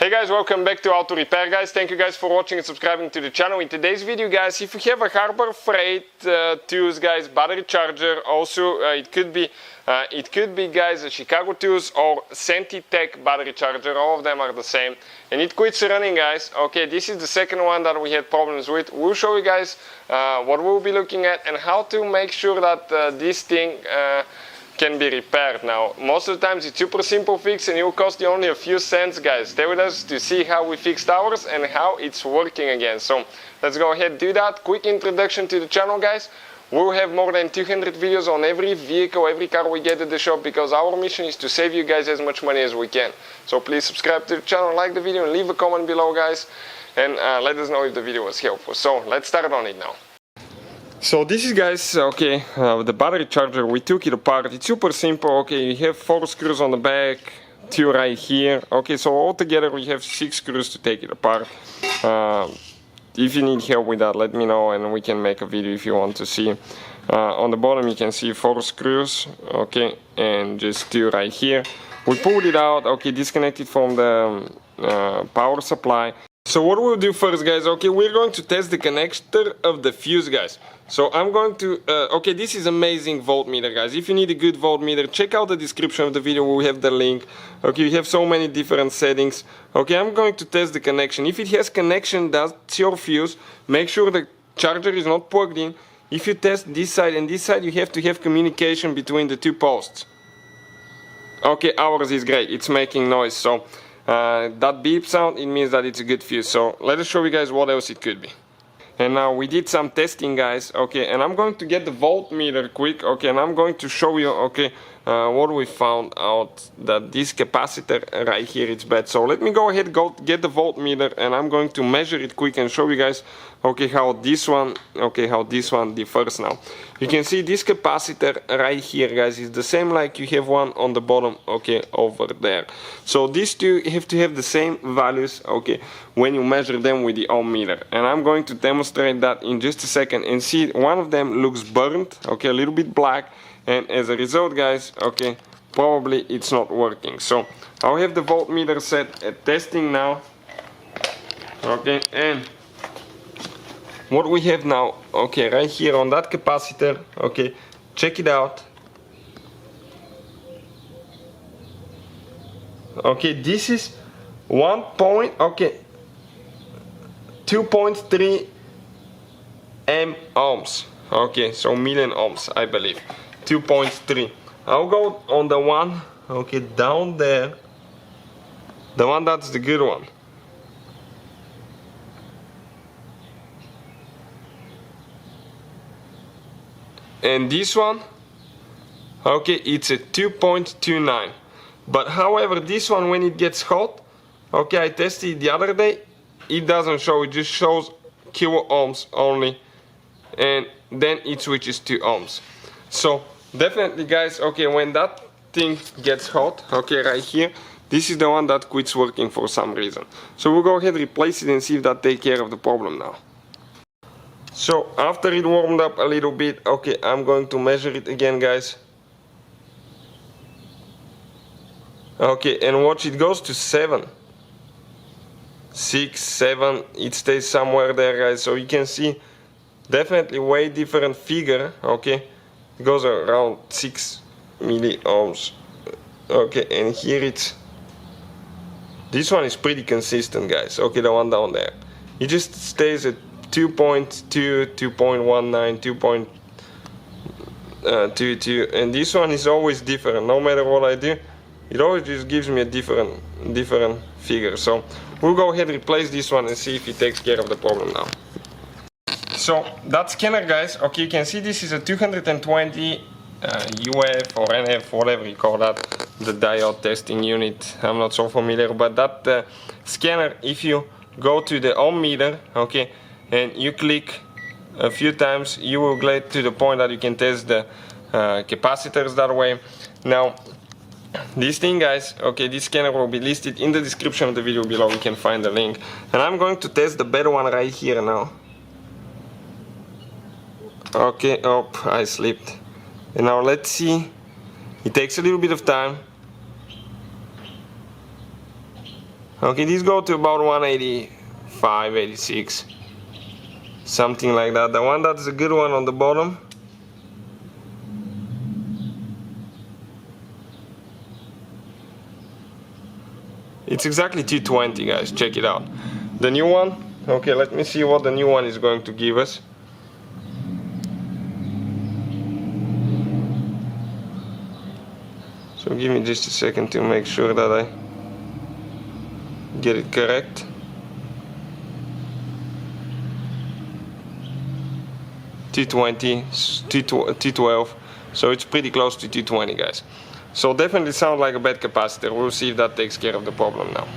Hey guys, welcome back to How to Repair guys. Thank you guys for watching and subscribing to the channel. In today's video guys, if you have a Harbor Freight tools guys, battery charger, also it could be guys a Chicago tools or Cen-Tech battery charger, all of them are the same. And it quits running guys. Okay, this is the second one that we had problems with. We'll show you guys what we'll be looking at and how to make sure that this thing can be repaired. Now, most of the times it's super simple fix and it will cost you only a few cents guys. Stay with us to see how we fixed ours and how it's working again. So let's go ahead and do that. Quick introduction to the channel guys. We'll have more than 200 videos on every vehicle, every car we get at the shop, because our mission is to save you guys as much money as we can. So please subscribe to the channel, like the video and leave a comment below guys, and let us know if the video was helpful. So let's start on it now. So this is guys, okay, the battery charger, we took it apart. It's super simple. Okay, you have 4 screws on the back, 2 right here. Okay, so altogether we have 6 screws to take it apart. If you need help with that, let me know and we can make a video if you want to see. On the bottom you can see 4 screws, okay, and just 2 right here. We pulled it out, okay, disconnected from the power supply. So what we'll do first guys, okay, we're going to test the connector of the fuse guys. So I'm going to, okay, this is amazing voltmeter guys. If you need a good voltmeter, check out the description of the video, we have the link. Okay, you have so many different settings. Okay, I'm going to test the connection. If it has connection, that's your fuse. Make sure the charger is not plugged in. If you test this side and this side, you have to have communication between the 2 posts. Okay, ours is great, it's making noise, so that beep sound, it means that it's a good fuse. So let us show you guys what else it could be. And now we did some testing guys, okay, and I'm going to get the voltmeter quick, okay, and I'm going to show you, okay, what we found out, that this capacitor right here is bad. So let me go ahead, get the voltmeter, and I'm going to measure it quick and show you guys, okay, how this one differs now. You can see this capacitor right here guys is the same like you have one on the bottom, okay, over there. So these two have to have the same values, okay, when you measure them with the ohm meter. And I'm going to demonstrate that in just a second, and see one of them looks burnt, okay, a little bit black, and as a result guys, okay, probably it's not working. So I'll have the voltmeter set at testing now, okay, and what we have now, okay, right here on that capacitor, okay, check it out. Okay, this is 2.3 ohms, okay, so million ohms I believe, 2.3. I'll go on the one, okay, down there, the one that's the good one. And this one, okay, it's a 2.29. But however, this one, when it gets hot, okay, I tested it the other day, it doesn't show, it just shows kilo ohms only, and then it switches to ohms. So definitely guys, okay, when that thing gets hot, okay, right here, this is the one that quits working for some reason. So we'll go ahead and replace it and see if that takes care of the problem now. So after it warmed up a little bit, okay, I'm going to measure it again guys. Okay, and watch, it goes to 7, 6, 7, it stays somewhere there guys. So you can see definitely way different figure, okay. It goes around 6 milliohms, okay, and here it's, this one is pretty consistent guys, okay, the one down there. It just stays at 2.2, 2.19, 2.22, and this one is always different. No matter what I do, it always just gives me a different figure. So we'll go ahead and replace this one and see if it takes care of the problem now. So that scanner guys, okay, you can see this is a 220 UF or NF, whatever you call that, the diode testing unit. I'm not so familiar, but that scanner, if you go to the ohm meter, okay, and you click a few times, you will get to the point that you can test the capacitors that way. Now this thing guys, okay, this scanner will be listed in the description of the video below, you can find the link. And I'm going to test the better one right here now. Okay, oh, I slipped. And now let's see, it takes a little bit of time. Okay, these go to about 185, 86, something like that. The one that's a good one on the bottom, it's exactly 220, guys. Check it out. The new one, okay, let me see what the new one is going to give us. So give me just a second to make sure that I get it correct. 220, 212, so it's pretty close to 220, guys. So definitely sounds like a bad capacitor. We'll see if that takes care of the problem now.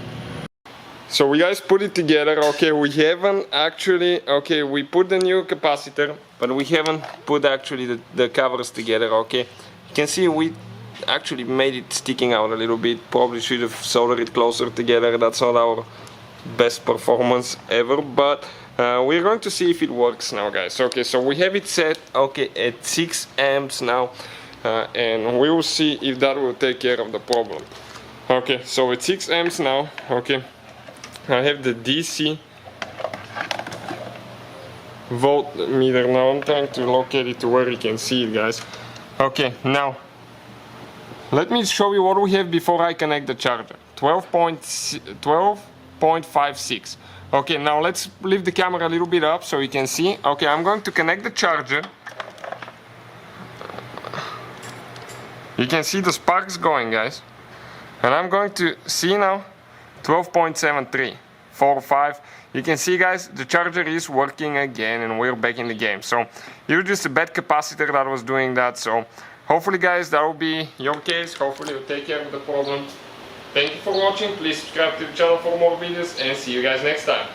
So we guys put it together. Okay, we haven't actually, okay, we put the new capacitor, but we haven't put actually the covers together. Okay, you can see we actually made it sticking out a little bit. Probably should have soldered it closer together. That's not our best performance ever, but we're going to see if it works now, guys. Okay, so we have it set, okay, at 6 amps now, and we will see if that will take care of the problem. Okay, so it's 6 amps now. Okay, I have the DC voltmeter now. I'm trying to locate it to where you can see it, guys. Okay, now let me show you what we have before I connect the charger. 12.56. Okay, now let's lift the camera a little bit up so you can see. Okay, I'm going to connect the charger. You can see the sparks going, guys. And I'm going to see now 12.73, 4.5. You can see, guys, the charger is working again and we're back in the game. So you're just a bad capacitor that was doing that. So hopefully, guys, that will be your case. Hopefully it'll take care of the problem. Thank you for watching. Please subscribe to the channel for more videos and see you guys next time.